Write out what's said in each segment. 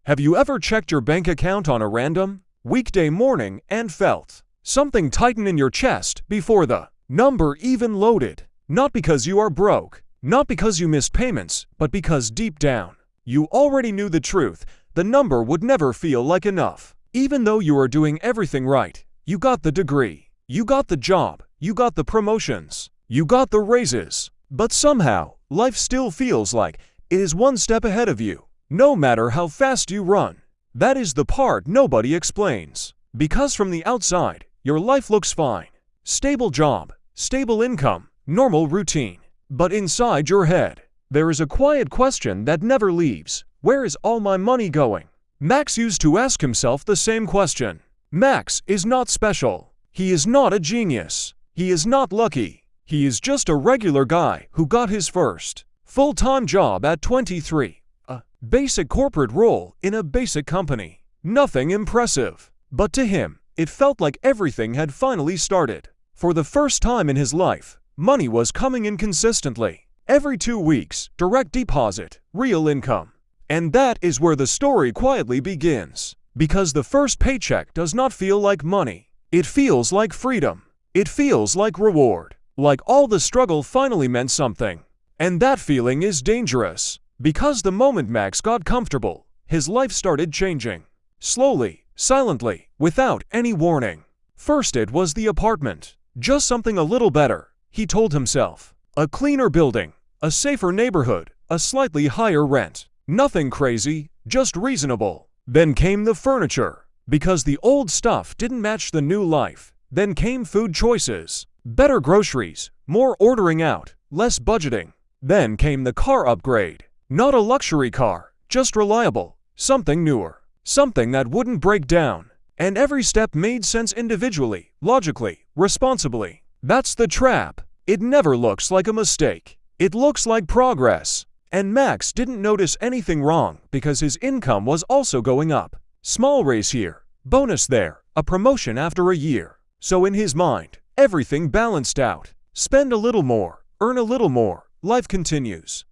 Have you ever checked your bank account on a random weekday morning and felt something tighten in your chest before the number even loaded? Not because you are broke, not because you missed payments, but because deep down, you already knew the truth. The number would never feel like enough. Even though you are doing everything right, you got the degree, you got the job, you got the promotions, you got the raises, but somehow, life still feels like it is one step ahead of you, no matter how fast you run. That is the part nobody explains. Because from the outside, your life looks fine. Stable job, stable income, normal routine. But inside your head, there is a quiet question that never leaves. Where is all my money going? Max used to ask himself the same question. Max is not special. He is not a genius. He is not lucky. He is just a regular guy who got his first full-time job at 23. A basic corporate role in a basic company. Nothing impressive. But to him, it felt like everything had finally started. For the first time in his life, money was coming in consistently. Every 2 weeks, direct deposit, real income. And that is where the story quietly begins. Because the first paycheck does not feel like money. It feels like freedom. It feels like reward. Like all the struggle finally meant something. And that feeling is dangerous. Because the moment Max got comfortable, his life started changing. Slowly, silently, without any warning. First it was the apartment. Just something a little better, he told himself. A cleaner building, a safer neighborhood, a slightly higher rent. Nothing crazy, just reasonable. Then came the furniture. Because the old stuff didn't match the new life. Then came food choices. Better groceries, more ordering out, less budgeting. Then came the car upgrade. Not a luxury car, just reliable. Something newer. Something that wouldn't break down. And every step made sense individually, logically, responsibly. That's the trap. It never looks like a mistake. It looks like progress. And Max didn't notice anything wrong because his income was also going up. Small raise here, bonus there, a promotion after a year. So in his mind, everything balanced out. Spend a little more, earn a little more, life continues.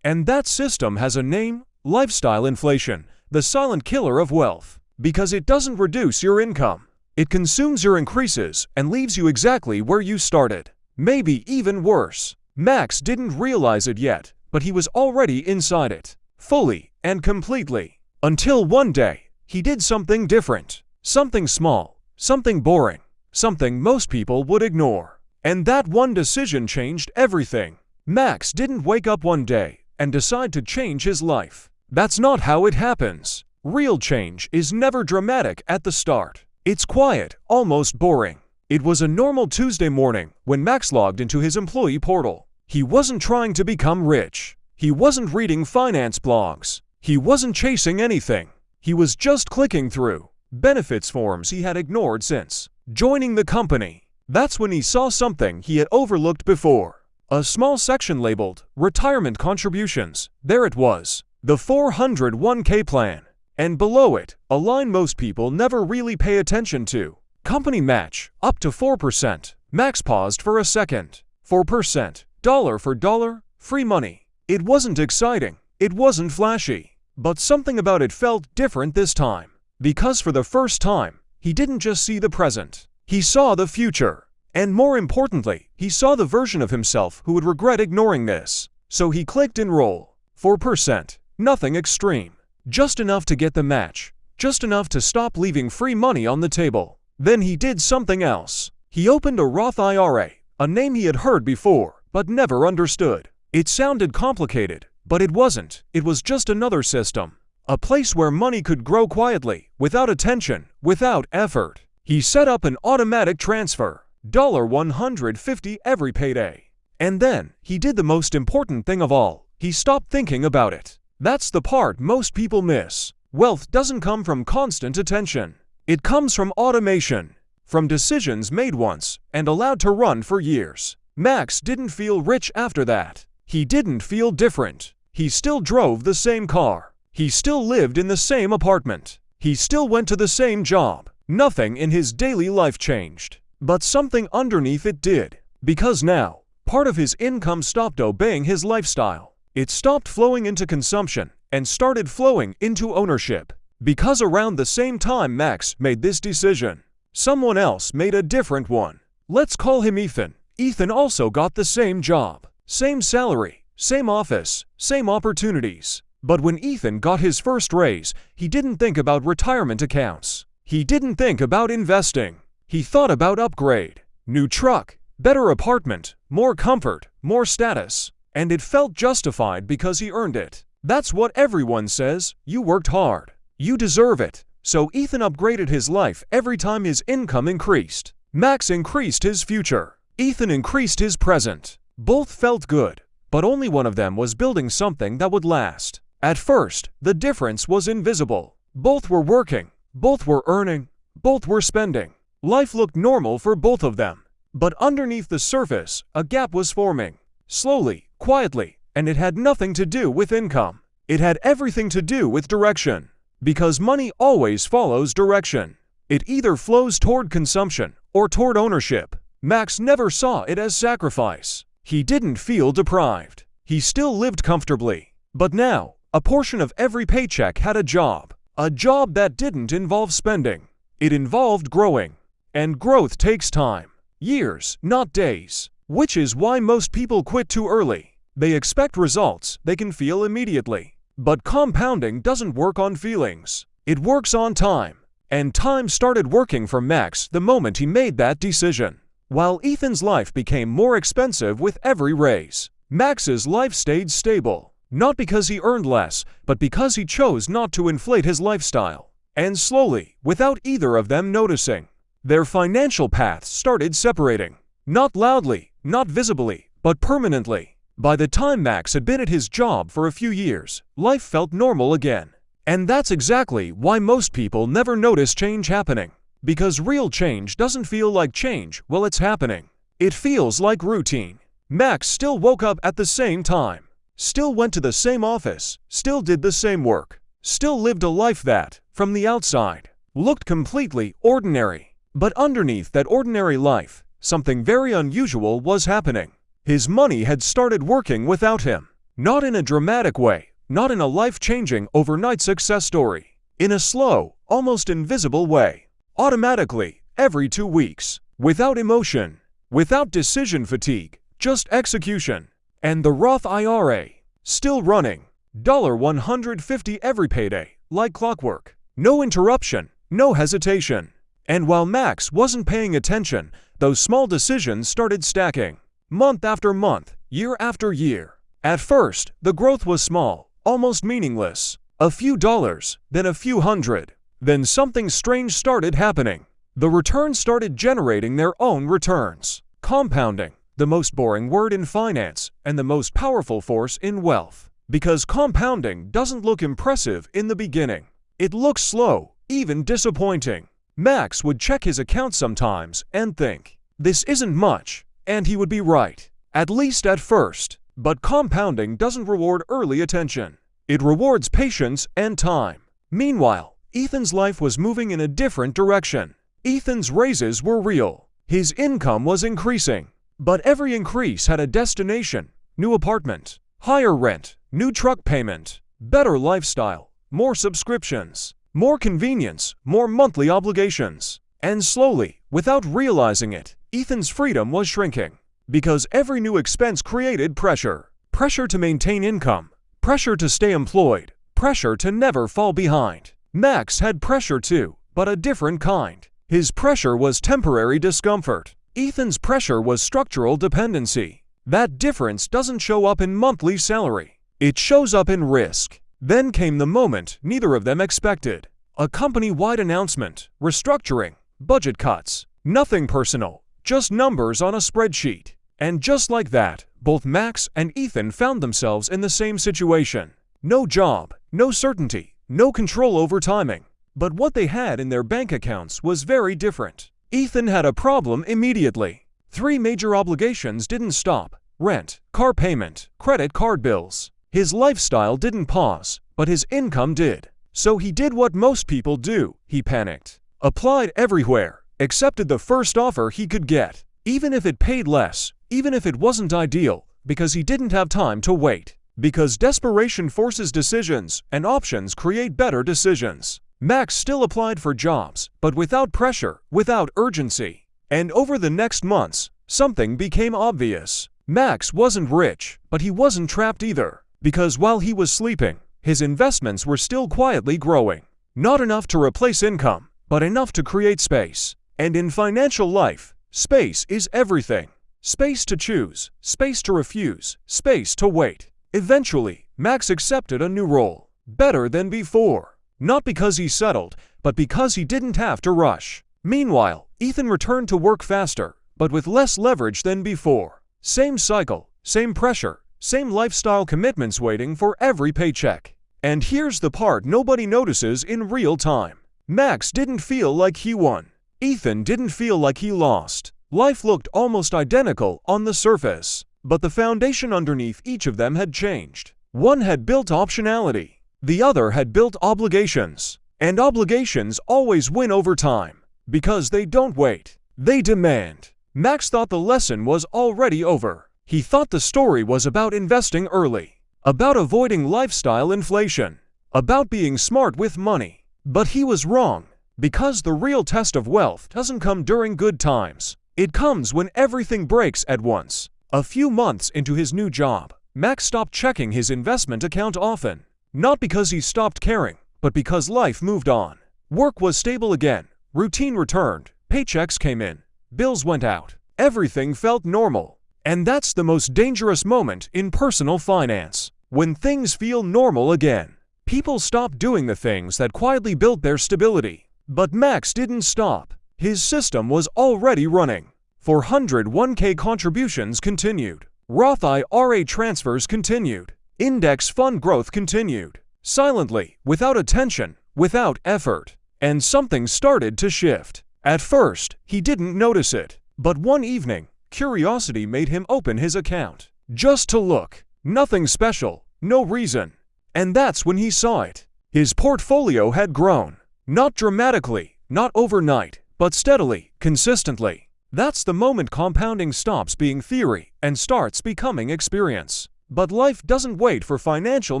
And that system has a name: lifestyle inflation, the silent killer of wealth. Because it doesn't reduce your income. It consumes your increases and leaves you exactly where you started. Maybe even worse. Max didn't realize it yet, but he was already inside it, fully and completely. Until one day, he did something different. Something small, something boring, something most people would ignore. And that one decision changed everything. Max didn't wake up one day and decide to change his life. That's not how it happens. Real change is never dramatic at the start. It's quiet, almost boring. It was a normal Tuesday morning when Max logged into his employee portal. He wasn't trying to become rich. He wasn't reading finance blogs. He wasn't chasing anything. He was just clicking through benefits forms he had ignored since joining the company. That's when he saw something he had overlooked before. A small section labeled Retirement Contributions. There it was, the 401k plan. And below it, a line most people never really pay attention to. Company match, up to 4%. Max paused for a second. 4%, dollar for dollar, free money. It wasn't exciting. It wasn't flashy. But something about it felt different this time. Because for the first time, he didn't just see the present. He saw the future. And more importantly, he saw the version of himself who would regret ignoring this. So he clicked enroll. 4%, nothing extreme. Just enough to get the match. Just enough to stop leaving free money on the table. Then he did something else. He opened a Roth IRA, a name he had heard before, but never understood. It sounded complicated, but it wasn't. It was just another system. A place where money could grow quietly, without attention, without effort. He set up an automatic transfer, $150 every payday. And then, he did the most important thing of all. He stopped thinking about it. That's the part most people miss. Wealth doesn't come from constant attention. It comes from automation, from decisions made once and allowed to run for years. Max didn't feel rich after that. He didn't feel different. He still drove the same car. He still lived in the same apartment. He still went to the same job. Nothing in his daily life changed. But something underneath it did. Because now, part of his income stopped obeying his lifestyle. It stopped flowing into consumption and started flowing into ownership. Because around the same time Max made this decision, someone else made a different one. Let's call him Ethan. Ethan also got the same job, same salary, same office, same opportunities. But when Ethan got his first raise, he didn't think about retirement accounts. He didn't think about investing. He thought about upgrade, new truck, better apartment, more comfort, more status. And it felt justified because he earned it. That's what everyone says. You worked hard. You deserve it. So Ethan upgraded his life every time his income increased. Max increased his future. Ethan increased his present. Both felt good, but only one of them was building something that would last. At first, the difference was invisible. Both were working, both were earning, both were spending. Life looked normal for both of them. But underneath the surface, a gap was forming. Slowly, quietly, and it had nothing to do with income. It had everything to do with direction. Because money always follows direction. It either flows toward consumption or toward ownership. Max never saw it as sacrifice. He didn't feel deprived. He still lived comfortably. But now, a portion of every paycheck had a job that didn't involve spending. It involved growing. And growth takes time. Years, not days. Which is why most people quit too early. They expect results they can feel immediately. But compounding doesn't work on feelings. It works on time. And time started working for Max the moment he made that decision. While Ethan's life became more expensive with every raise, Max's life stayed stable. Not because he earned less, but because he chose not to inflate his lifestyle. And slowly, without either of them noticing, their financial paths started separating. Not loudly, not visibly, but permanently. By the time Max had been at his job for a few years, life felt normal again. And that's exactly why most people never notice change happening. Because real change doesn't feel like change while it's happening. It feels like routine. Max still woke up at the same time, still went to the same office, still did the same work, still lived a life that, from the outside, looked completely ordinary. But underneath that ordinary life, something very unusual was happening. His money had started working without him. Not in a dramatic way, not in a life-changing overnight success story. In a slow, almost invisible way. Automatically, every 2 weeks. Without emotion. Without decision fatigue. Just execution. And the Roth IRA, still running. $150 every payday, like clockwork. No interruption, no hesitation. And while Max wasn't paying attention, those small decisions started stacking. Month after month, year after year. At first, the growth was small, almost meaningless. A few dollars, then a few hundred. Then something strange started happening. The returns started generating their own returns. Compounding, the most boring word in finance and the most powerful force in wealth. Because compounding doesn't look impressive in the beginning. It looks slow, even disappointing. Max would check his account sometimes and think, this isn't much. And he would be right, at least at first. But compounding doesn't reward early attention. It rewards patience and time. Meanwhile, Ethan's life was moving in a different direction. Ethan's raises were real. His income was increasing. But every increase had a destination. New apartment, higher rent, new truck payment, better lifestyle, more subscriptions, more convenience, more monthly obligations. And slowly, without realizing it, Ethan's freedom was shrinking. Because every new expense created pressure. Pressure to maintain income. Pressure to stay employed. Pressure to never fall behind. Max had pressure too, but a different kind. His pressure was temporary discomfort. Ethan's pressure was structural dependency. That difference doesn't show up in monthly salary. It shows up in risk. Then came the moment neither of them expected. A company-wide announcement, restructuring, budget cuts. Nothing personal, just numbers on a spreadsheet. And just like that, both Max and Ethan found themselves in the same situation. No job, no certainty, no control over timing. But what they had in their bank accounts was very different. Ethan had a problem immediately. 3 major obligations didn't stop: rent, car payment, credit card bills. His lifestyle didn't pause, but his income did. So he did what most people do. He panicked. Applied everywhere. Accepted the first offer he could get. Even if it paid less. Even if it wasn't ideal. Because he didn't have time to wait. Because desperation forces decisions, and options create better decisions. Max still applied for jobs, but without pressure, without urgency. And over the next months, something became obvious. Max wasn't rich, but he wasn't trapped either. Because while he was sleeping, his investments were still quietly growing. Not enough to replace income, but enough to create space. And in financial life, space is everything. Space to choose, space to refuse, space to wait. Eventually, Max accepted a new role, better than before. Not because he settled, but because he didn't have to rush. Meanwhile, Ethan returned to work faster, but with less leverage than before. Same cycle, same pressure, same lifestyle commitments waiting for every paycheck. And here's the part nobody notices in real time. Max didn't feel like he won. Ethan didn't feel like he lost. Life looked almost identical on the surface, but the foundation underneath each of them had changed. One had built optionality. The other had built obligations. And obligations always win over time, because they don't wait. They demand. Max thought the lesson was already over. He thought the story was about investing early, about avoiding lifestyle inflation, about being smart with money. But he was wrong, because the real test of wealth doesn't come during good times. It comes when everything breaks at once. A few months into his new job, Max stopped checking his investment account often. Not because he stopped caring, but because life moved on. Work was stable again, routine returned, paychecks came in, bills went out. Everything felt normal. And that's the most dangerous moment in personal finance. When things feel normal again, people stop doing the things that quietly built their stability. But Max didn't stop. His system was already running. 401k contributions continued. Roth IRA transfers continued. Index fund growth continued. Silently, without attention, without effort. And something started to shift. At first, he didn't notice it. But one evening, curiosity made him open his account. Just to look. Nothing special. No reason. And that's when he saw it. His portfolio had grown. Not dramatically, not overnight, but steadily, consistently. That's the moment compounding stops being theory and starts becoming experience. But life doesn't wait for financial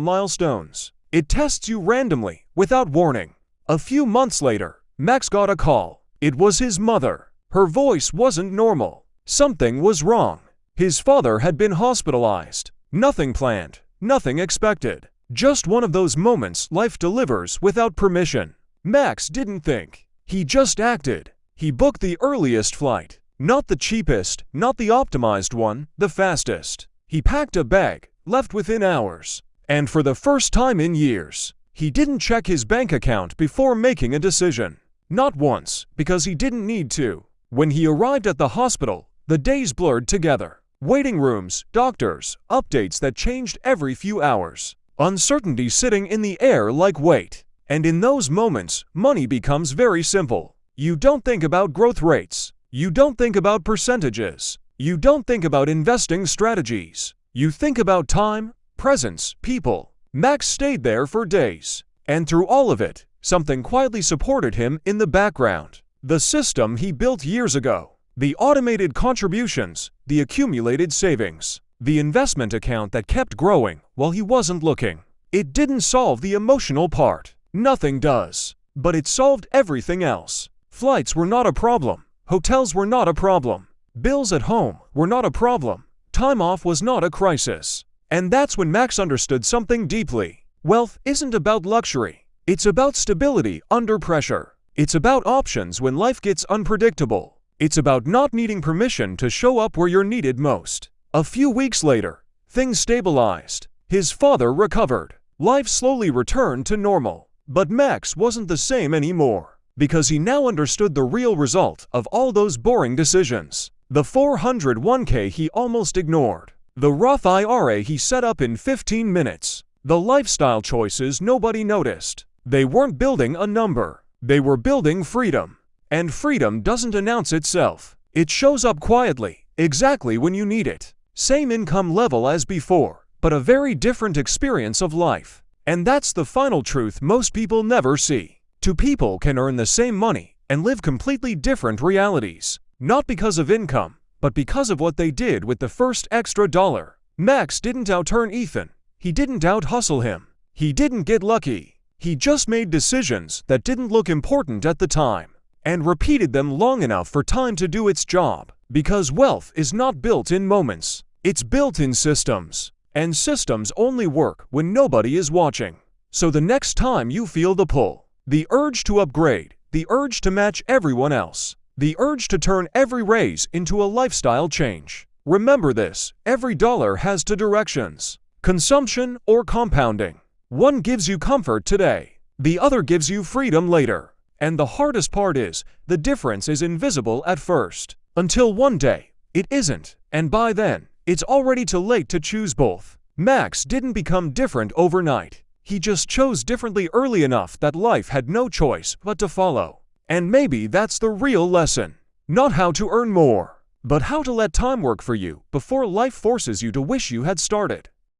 milestones. It tests you randomly, without warning. A few months later, Max got a call. It was his mother. Her voice wasn't normal. Something was wrong. His father had been hospitalized. Nothing planned, nothing expected. Just one of those moments life delivers without permission. Max didn't think. He just acted. He booked the earliest flight. Not the cheapest, not the optimized one, the fastest. He packed a bag, left within hours. And for the first time in years, he didn't check his bank account before making a decision. Not once, because he didn't need to. When he arrived at the hospital, the days blurred together. Waiting rooms, doctors, updates that changed every few hours. Uncertainty sitting in the air like weight. And in those moments, money becomes very simple. You don't think about growth rates. You don't think about percentages. You don't think about investing strategies. You think about time, presence, people. Max stayed there for days. And through all of it, something quietly supported him in the background. The system he built years ago. The automated contributions, the accumulated savings. The investment account that kept growing while he wasn't looking. It didn't solve the emotional part. Nothing does. But it solved everything else. Flights were not a problem. Hotels were not a problem. Bills at home were not a problem. Time off was not a crisis. And that's when Max understood something deeply. Wealth isn't about luxury. It's about stability under pressure. It's about options when life gets unpredictable. It's about not needing permission to show up where you're needed most. A few weeks later, things stabilized. His father recovered. Life slowly returned to normal. But Max wasn't the same anymore, because he now understood the real result of all those boring decisions. The 401k he almost ignored. The Roth IRA he set up in 15 minutes. The lifestyle choices nobody noticed. They weren't building a number. They were building freedom. And freedom doesn't announce itself. It shows up quietly, exactly when you need it. Same income level as before, but a very different experience of life. And that's the final truth most people never see. Two people can earn the same money and live completely different realities. Not because of income, but because of what they did with the first extra dollar. Max didn't outearn Ethan. He didn't out-hustle him. He didn't get lucky. He just made decisions that didn't look important at the time and repeated them long enough for time to do its job. Because wealth is not built in moments. It's built in systems. And systems only work when nobody is watching. So the next time you feel the pull, the urge to upgrade, the urge to match everyone else, the urge to turn every raise into a lifestyle change, remember this: every dollar has two directions: consumption or compounding. One gives you comfort today, the other gives you freedom later. And the hardest part is, the difference is invisible at first, until one day, it isn't, and by then, it's already too late to choose both. Max didn't become different overnight. He just chose differently early enough that life had no choice but to follow. And maybe that's the real lesson. Not how to earn more, but how to let time work for you before life forces you to wish you had started.